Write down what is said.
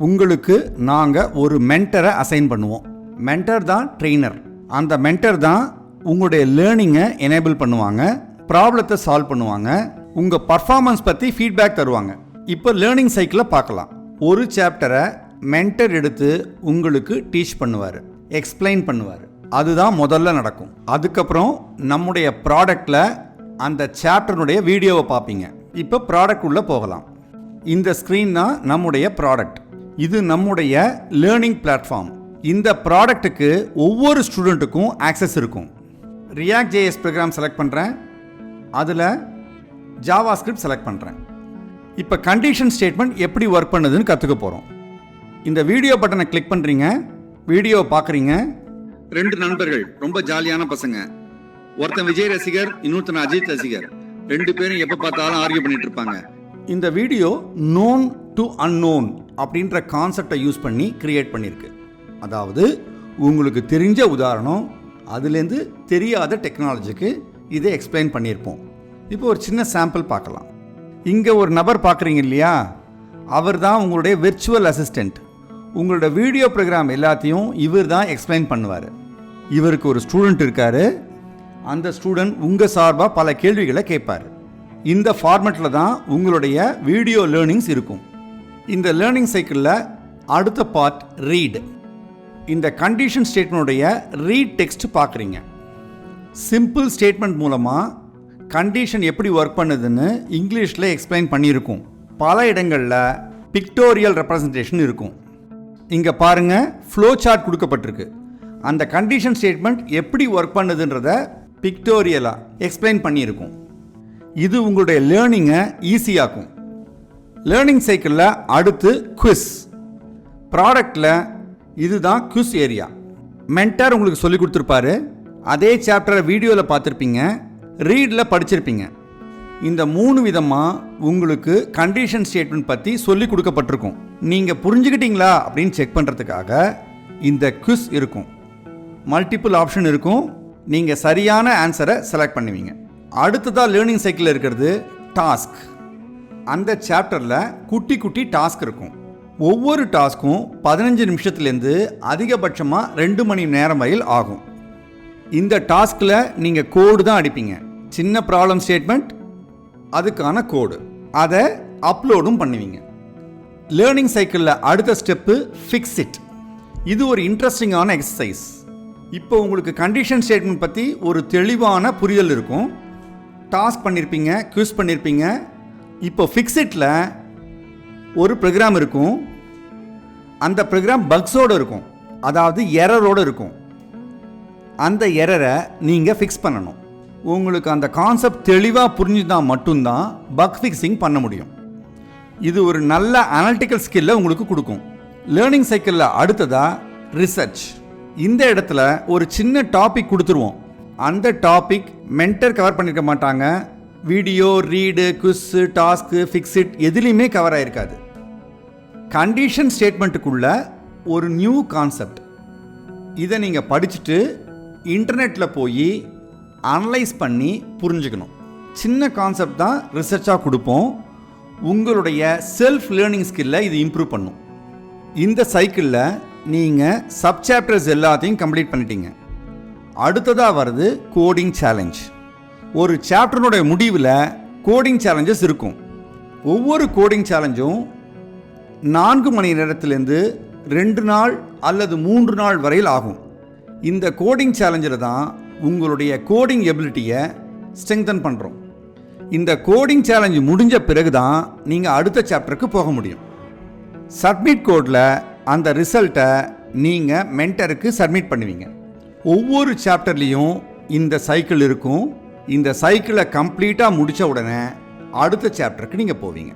உங்களுக்கு நாங்கள் ஒரு மென்டரை அசைன் பண்ணுவோம். மென்டர் தான் ட்ரெயினர். அந்த மென்டர் தான் உங்களுடைய லேர்னிங்கை எனேபிள் பண்ணுவாங்க, ப்ராப்ளத்தை சால்வ் பண்ணுவாங்க, உங்கள் பர்ஃபார்மன்ஸ் பற்றி ஃபீட்பேக் தருவாங்க. இப்போ லேர்னிங் சைக்கிளை பார்க்கலாம். ஒரு சாப்டரை மென்டர் எடுத்து உங்களுக்கு டீச் பண்ணுவார், எக்ஸ்பிளைன் பண்ணுவார். அதுதான் முதல்ல நடக்கும். அதுக்கப்புறம் நம்முடைய ப்ராடக்டில் அந்த சாப்டருடைய வீடியோவை பார்ப்பீங்க. இப்போ ப்ராடக்ட் உள்ளே போகலாம். இந்த ஸ்க்ரீன் தான் நம்முடைய ப்ராடக்ட். இது நம்முடைய லேர்னிங் பிளாட்ஃபார்ம். இந்த ப்ராடக்ட்டுக்கு ஒவ்வொரு ஸ்டூடெண்ட்டுக்கும் ஆக்சஸ் இருக்கும். ரியாக்ட் ஜேஎஸ் ப்ரோக்ராம் செலக்ட் பண்ணுறேன், அதில் ஜாவா ஸ்கிரிப்ட் செலக்ட் பண்ணுறேன். இப்போ கண்டிஷன் ஸ்டேட்மெண்ட் எப்படி ஒர்க் பண்ணுதுன்னு கற்றுக்க போகிறோம். இந்த வீடியோ பட்டனை கிளிக் பண்ணுறீங்க, வீடியோவை பார்க்குறீங்க. 2 நண்பர்கள், ரொம்ப ஜாலியான பசங்க. ஒருத்தன் விஜய் ரசிகர், இன்னொருத்தன் அஜித் ரசிகர். 2 பேரும் எப்போ பார்த்தாலும் ஆர்கியூ பண்ணிட்டு இருப்பாங்க. இந்த வீடியோ நோன் டு அன்னோன் அப்படின்ற கான்செப்டை யூஸ் பண்ணி கிரியேட் பண்ணியிருக்கு. அதாவது உங்களுக்கு தெரிஞ்ச உதாரணம், அதுலேருந்து தெரியாத டெக்னாலஜிக்கு இதை எக்ஸ்பிளைன் பண்ணியிருப்போம். இப்போ ஒரு சின்ன சாம்பிள் பார்க்கலாம். இங்கே ஒரு நபர் பார்க்குறீங்க இல்லையா, அவர் தான் உங்களுடைய விர்ச்சுவல் அசிஸ்டண்ட். உங்களோட வீடியோ ப்ரோக்ராம் எல்லாத்தையும் இவர் தான் எக்ஸ்பிளைன் பண்ணுவார். இவருக்கு ஒரு ஸ்டூடெண்ட் இருக்கார். அந்த ஸ்டூடெண்ட் உங்கள் சார்பாக பல கேள்விகளை கேட்பார். இந்த ஃபார்மேட்டில் தான் உங்களுடைய வீடியோ லேர்னிங்ஸ் இருக்கும். இந்த லேர்னிங் சைக்கிளில் அடுத்த பார்ட் ரீட். இந்த கண்டிஷன் ஸ்டேட்மெண்ட்டுடைய ரீட் டெக்ஸ்ட் பார்க்குறீங்க. சிம்பிள் ஸ்டேட்மெண்ட் மூலமாக கண்டிஷன் எப்படி ஒர்க் பண்ணுதுன்னு இங்கிலீஷில் எக்ஸ்பிளைன் பண்ணியிருக்கும். பல இடங்களில் பிக்டோரியல் ரெப்ரசன்டேஷன் இருக்கும். இங்கே பாருங்கள், ஃப்ளோ சார்ட் கொடுக்கப்பட்டிருக்கு. அந்த கண்டிஷன் ஸ்டேட்மெண்ட் எப்படி ஒர்க் பண்ணுதுன்றத பிக்டோரியலாக எக்ஸ்பிளைன் பண்ணியிருக்கும். இது உங்களுடைய லேர்னிங்கை ஈஸியாக்கும். லேர்னிங் சைக்கிளில் அடுத்து குவிஸ். ப்ராடக்டில் இதுதான் குவிஸ் ஏரியா. மென்டர் உங்களுக்கு சொல்லி கொடுத்துருப்பாரு. அதே சாப்டரை வீடியோவில் பார்த்துருப்பீங்க, ரீடில் படிச்சிருப்பீங்க. இந்த 3 விதமாக உங்களுக்கு கண்டிஷன் ஸ்டேட்மெண்ட் பற்றி சொல்லி கொடுக்கப்பட்டிருக்கும். நீங்கள் புரிஞ்சுக்கிட்டீங்களா அப்படின்னு செக் பண்ணுறதுக்காக இந்த குவிஸ் இருக்கும். மல்டிபிள் ஆப்ஷன் இருக்கும். நீங்கள் சரியான ஆன்சரை செலக்ட் பண்ணுவீங்க. அடுத்ததாக லேர்னிங் சைக்கிளில் இருக்கிறது டாஸ்க். அந்த சாப்டரில் குட்டி குட்டி டாஸ்க் இருக்கும். ஒவ்வொரு டாஸ்க்கும் 15 நிமிஷத்துலேருந்து அதிகபட்சமாக 2 மணி நேரம் வரையில் ஆகும். இந்த டாஸ்கில் நீங்கள் கோடு தான் அடிப்பீங்க. சின்ன ப்ராப்ளம் ஸ்டேட்மெண்ட், அதுக்கான கோடு, அதை அப்லோடும் பண்ணுவீங்க. லேர்னிங் சைக்கிளில் அடுத்த ஸ்டெப்பு ஃபிக்ஸ் இட். இது ஒரு இன்ட்ரெஸ்டிங்கான எக்ஸசைஸ். இப்போ உங்களுக்கு கண்டிஷன் ஸ்டேட்மெண்ட் பற்றி ஒரு தெளிவான புரிதல் இருக்கும். டாஸ்க் பண்ணியிருப்பீங்க, குவிஸ் பண்ணியிருப்பீங்க. இப்போ ஃபிக்ஸ் இட்டில் ஒரு ப்ரோக்ராம் இருக்கும். அந்த ப்ரோக்ராம் பக்ஸோடு இருக்கும், அதாவது எரரோடு இருக்கும். அந்த எரரை நீங்கள் ஃபிக்ஸ் பண்ணணும். உங்களுக்கு அந்த கான்செப்ட் தெளிவாக புரிஞ்சுதான் மட்டும்தான் பக் ஃபிக்ஸிங் பண்ண முடியும். இது ஒரு நல்ல அனலிட்டிக்கல் ஸ்கில்லை உங்களுக்கு கொடுக்கும். லேர்னிங் சைக்கிளில் அடுத்ததாக ரிசர்ச். இந்த இடத்துல ஒரு சின்ன டாபிக் கொடுத்துருவோம். அந்த டாபிக் மென்டர் கவர் பண்ணியிருக்க மாட்டாங்க. வீடியோ, ரீடு, குவிஸ், டாஸ்க்கு, ஃபிக்ஸிட் எதுலேயுமே கவர் ஆகிருக்காது. கண்டிஷன் ஸ்டேட்மெண்ட்டுக்குள்ள ஒரு நியூ கான்செப்ட். இதை நீங்கள் படிச்சுட்டு இன்டர்நெட்டில் போய் அனலைஸ் பண்ணி புரிஞ்சுக்கணும். சின்ன கான்செப்ட் தான் ரிசர்ச்சாக கொடுப்போம். உங்களுடைய செல்ஃப் லேர்னிங் ஸ்கில்லை இது இம்ப்ரூவ் பண்ணும். இந்த சைக்கிளில் நீங்கள் சப்சாப்டர்ஸ் எல்லாத்தையும் கம்ப்ளீட் பண்ணிட்டீங்க. அடுத்ததாக வருது கோடிங் சேலஞ்ச். ஒரு சாப்டருடைய முடிவில் கோடிங் சேலஞ்சஸ் இருக்கும். ஒவ்வொரு கோடிங் சேலஞ்சும் 4 மணி நேரத்திலேருந்து 2 நாள் அல்லது 3 நாள் வரையில் ஆகும். இந்த கோடிங் சேலஞ்சில் தான் உங்களுடைய கோடிங் எபிலிட்டியை ஸ்ட்ரெங்தன் பண்ணுறோம். இந்த கோடிங் சேலஞ்சு முடிஞ்ச பிறகு தான் நீங்கள் அடுத்த சாப்டருக்கு போக முடியும். சப்மிட் கோடில் அந்த ரிசல்ட்டை நீங்கள் மென்டருக்கு சப்மிட் பண்ணுவீங்க. ஒவ்வொரு சாப்டர்லேயும் இந்த சைக்கிள் இருக்கும். இந்த சைக்கிளை கம்ப்ளீட்டாக முடித்த உடனே அடுத்த சாப்டருக்கு நீங்கள் போவீங்க.